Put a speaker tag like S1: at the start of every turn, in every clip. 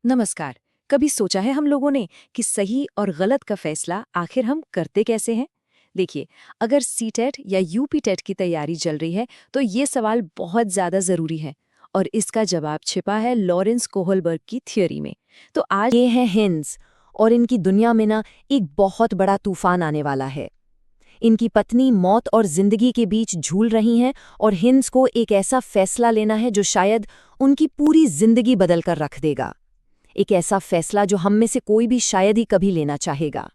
S1: नमस्कार। कभी सोचा है हम लोगों ने कि सही और गलत का फैसला आखिर हम करते कैसे हैं? देखिए, अगर सीटेट या यूपी टेट की तैयारी चल रही है तो ये सवाल बहुत ज्यादा जरूरी है और इसका जवाब छिपा है लॉरेंस कोहलबर्ग की थ्योरी में। तो आज
S2: ये हैं हिंस और इनकी दुनिया में ना एक बहुत बड़ा तूफान आने वाला है। इनकी पत्नी मौत और जिंदगी के बीच झूल रही हैं और हिंस को एक ऐसा फैसला लेना है जो शायद उनकी पूरी जिंदगी बदल कर रख देगा। एक ऐसा फैसला जो हम में से कोई भी शायद ही कभी लेना चाहेगा।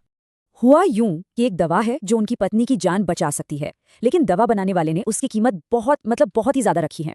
S3: हुआ यूं कि एक दवा है जो उनकी पत्नी की जान बचा सकती है, लेकिन दवा बनाने वाले ने उसकी कीमत बहुत ही ज्यादा रखी है।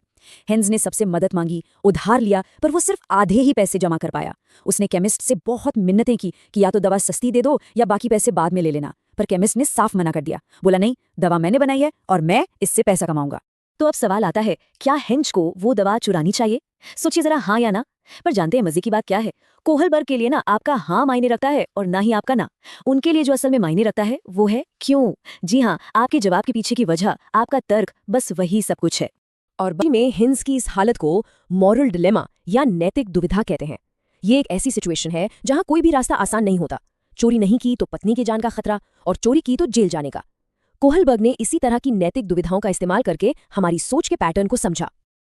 S3: हेंज ने सबसे मदद मांगी, उधार लिया, पर वो सिर्फ आधे ही पैसे जमा कर पाया। उसने केमिस्ट से बहुत मिन्नतें की कि या तो दवा सस्ती दे दो या बाकी पैसे बाद में ले लेना, पर केमिस्ट ने साफ मना कर दिया। बोला नहीं, दवा मैंने बनाई है और मैं इससे पैसा कमाऊंगा। तो अब सवाल आता है, क्या हेंज को वो दवा चुरानी चाहिए? सोचिए जरा, हाँ या ना। पर जानते हैं मजे की बात क्या है? कोहलबर्ग के लिए ना आपका हाँ मायने रखता है और ना ही आपका ना। उनके लिए जो असल में मायने रखता है वो है क्यों। जी हाँ, आपके जवाब के पीछे की वजह, आपका तर्क, बस वही सब कुछ है।
S2: और बाद में हिंस की इस हालत को मॉरल डिलेमा या नैतिक दुविधा कहते हैं। ये एक ऐसी सिचुएशन है जहां कोई भी रास्ता आसान नहीं होता। चोरी नहीं की तो पत्नी की जान का खतरा, और चोरी की तो जेल जाने का। कोहलबर्ग ने इसी तरह की नैतिक दुविधाओं का इस्तेमाल करके हमारी सोच के पैटर्न को समझा।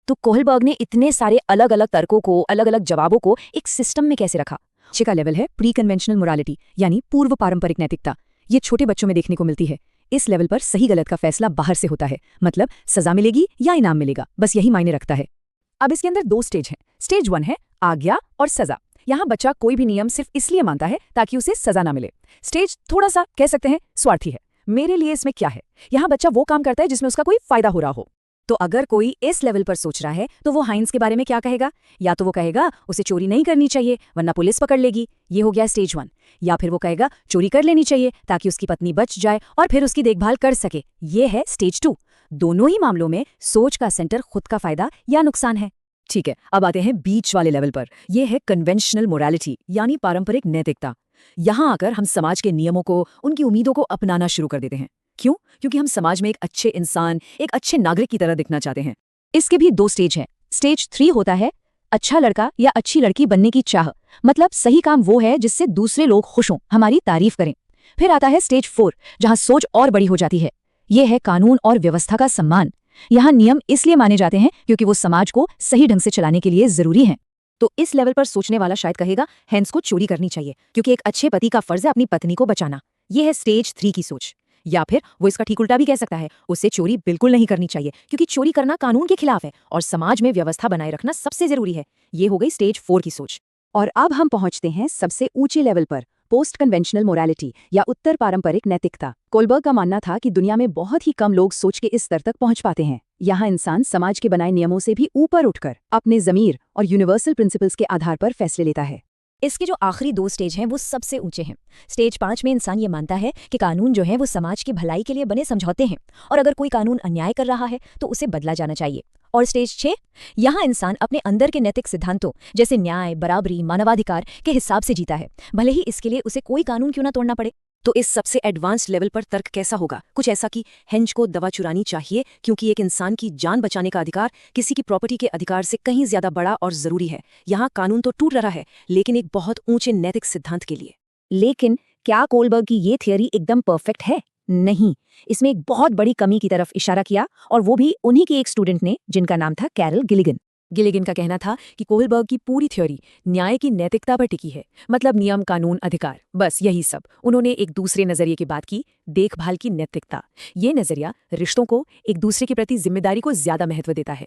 S2: तो कोहलबर्ग ने इतने सारे अलग अलग तर्कों को, अलग अलग जवाबों को एक सिस्टम में कैसे रखा।
S3: नीचे का लेवल है प्री कन्वेंशनल मोरालिटी, यानी पूर्व पारंपरिक नैतिकता। ये छोटे बच्चों में देखने को मिलती है। इस लेवल पर सही गलत का फैसला बाहर से होता है, मतलब सजा मिलेगी या इनाम मिलेगा, बस यही मायने रखता है। अब इसके अंदर दो स्टेज हैं। स्टेज 1 है आज्ञा और सजा। यहाँ बच्चा कोई भी नियम सिर्फ इसलिए मानता है ताकि उसे सजा ना मिले। स्टेज थोड़ा सा कह सकते हैं स्वार्थी है। मेरे लिए इसमें क्या है? यहाँ बच्चा वो काम करता है जिसमें उसका कोई फायदा हो रहा हो। तो अगर कोई इस लेवल पर सोच रहा है तो वो हाइंस के बारे में क्या कहेगा? या तो वो कहेगा उसे चोरी नहीं करनी चाहिए वरना पुलिस पकड़ लेगी, ये हो गया स्टेज 1। या फिर वो कहेगा चोरी कर लेनी चाहिए ताकि उसकी पत्नी बच जाए और फिर उसकी देखभाल कर सके, ये है स्टेज 2। दोनों ही मामलों में सोच का सेंटर खुद का फायदा या नुकसान है। ठीक है, अब आते हैं बीच वाले लेवल पर। यह है कन्वेंशनल मोरालिटी, यानी पारंपरिक नैतिकता। यहां आकर हम समाज के नियमों को, उनकी उम्मीदों को अपनाना शुरू कर देते हैं। क्यों? क्योंकि हम समाज में एक अच्छे इंसान, एक अच्छे नागरिक की तरह दिखना चाहते हैं। इसके भी दो स्टेज हैं। स्टेज 3 होता है अच्छा लड़का या अच्छी लड़की बनने की चाह, मतलब सही काम वो है जिससे दूसरे लोग खुश हों, हमारी तारीफ करें। फिर आता है स्टेज 4, जहां सोच और बड़ी हो जाती है। यह है कानून और व्यवस्था का सम्मान। यहाँ नियम इसलिए माने जाते हैं क्योंकि वो समाज को सही ढंग से चलाने के लिए जरूरी हैं। तो इस लेवल पर सोचने वाला शायद कहेगा हेंस को चोरी करनी चाहिए क्योंकि एक अच्छे पति का फर्ज है अपनी पत्नी को बचाना। यह है स्टेज 3 की सोच। या फिर वो इसका ठीक उल्टा भी कह सकता है, उसे चोरी बिल्कुल नहीं करनी चाहिए क्योंकि चोरी करना कानून के खिलाफ है और समाज में व्यवस्था बनाए रखना सबसे जरूरी है। ये हो गई स्टेज 4 की सोच। और अब हम पहुंचते हैं सबसे ऊंचे लेवल पर, पोस्ट कन्वेंशनल मोरालिटी या उत्तर पारंपरिक नैतिकता। कोलबर्ग का मानना था कि दुनिया में बहुत ही कम लोग सोच के इस स्तर तक पहुंच पाते हैं। यहाँ इंसान समाज के बनाए नियमों से भी ऊपर उठकर अपने ज़मीर और यूनिवर्सल प्रिंसिपल्स के आधार पर फैसले लेता है। इसके जो आखिरी दो स्टेज हैं वो सबसे ऊंचे हैं। स्टेज 5 में इंसान ये मानता है कि कानून जो है वो समाज की भलाई के लिए बने समझौते हैं और अगर कोई कानून अन्याय कर रहा है तो उसे बदला जाना चाहिए। और स्टेज 6, यहाँ इंसान अपने अंदर के नैतिक सिद्धांतों जैसे न्याय, बराबरी, मानवाधिकार के हिसाब से जीता है, भले ही इसके लिए उसे कोई कानून क्यों ना तोड़ना पड़े। तो इस सबसे एडवांस्ड लेवल पर तर्क कैसा होगा? कुछ ऐसा कि हेंज को दवा चुरानी चाहिए क्योंकि एक इंसान की जान बचाने का अधिकार किसी की प्रॉपर्टी के अधिकार से कहीं ज्यादा बड़ा और जरूरी है। यहाँ कानून तो टूट रहा है लेकिन एक बहुत ऊंचे नैतिक सिद्धांत के लिए। लेकिन क्या कोलबर्ग की ये थियरी एकदम परफेक्ट है? नहीं, इसमें एक बहुत बड़ी कमी की तरफ इशारा किया और वो भी उन्हीं के एक स्टूडेंट ने जिनका नाम था कैरल गिलिगन। गिलिगन का कहना था कि कोहलबर्ग की पूरी थ्योरी न्याय की नैतिकता पर टिकी है, मतलब नियम, कानून, अधिकार, बस यही सब। उन्होंने एक दूसरे नजरिए की बात की, देखभाल की नैतिकता। ये नजरिया रिश्तों को, एक दूसरे के प्रति जिम्मेदारी को ज्यादा महत्व देता है।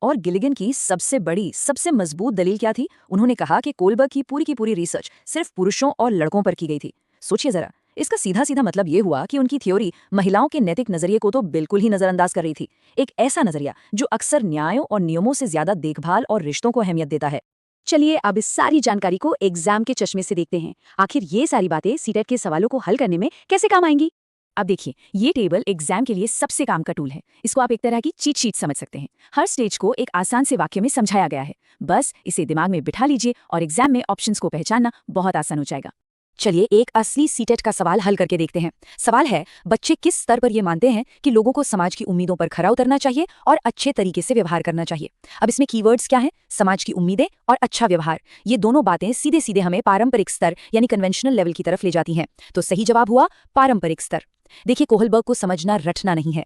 S3: और गिलिगन की सबसे बड़ी, सबसे मजबूत दलील क्या थी? उन्होंने कहा कि कोहलबर्ग की पूरी रिसर्च सिर्फ पुरुषों और लड़कों पर की गई थी। सोचिए जरा, इसका सीधा सीधा मतलब ये हुआ कि उनकी थ्योरी महिलाओं के नैतिक नजरिए को तो बिल्कुल ही नजरअंदाज कर रही थी। एक ऐसा नजरिया जो अक्सर न्यायों और नियमों से ज्यादा देखभाल और रिश्तों को अहमियत देता है। चलिए अब इस सारी जानकारी को एग्जाम के चश्मे से देखते हैं। आखिर ये सारी बातें सीटेट के सवालों को हल करने में कैसे काम आएंगी? अब देखिए, ये टेबल एग्जाम के लिए सबसे काम का टूल है। इसको आप एक तरह की चीट शीट समझ सकते हैं। हर स्टेज को एक आसान से वाक्य में समझाया गया है। बस इसे दिमाग में बिठा लीजिए और एग्जाम में ऑप्शंस को पहचानना बहुत आसान हो जाएगा। चलिए एक असली सीटेट का सवाल हल करके देखते हैं। सवाल है, बच्चे किस स्तर पर ये मानते हैं कि लोगों को समाज की उम्मीदों पर खरा उतरना चाहिए और अच्छे तरीके से व्यवहार करना चाहिए। अब इसमें कीवर्ड्स क्या हैं? समाज की उम्मीदें और अच्छा व्यवहार। ये दोनों बातें सीधे सीधे हमें पारंपरिक स्तर यानी कन्वेंशनल लेवल की तरफ ले जाती हैं। तो सही जवाब हुआ पारंपरिक स्तर। देखिए, कोहलबर्ग को समझना रटना नहीं है,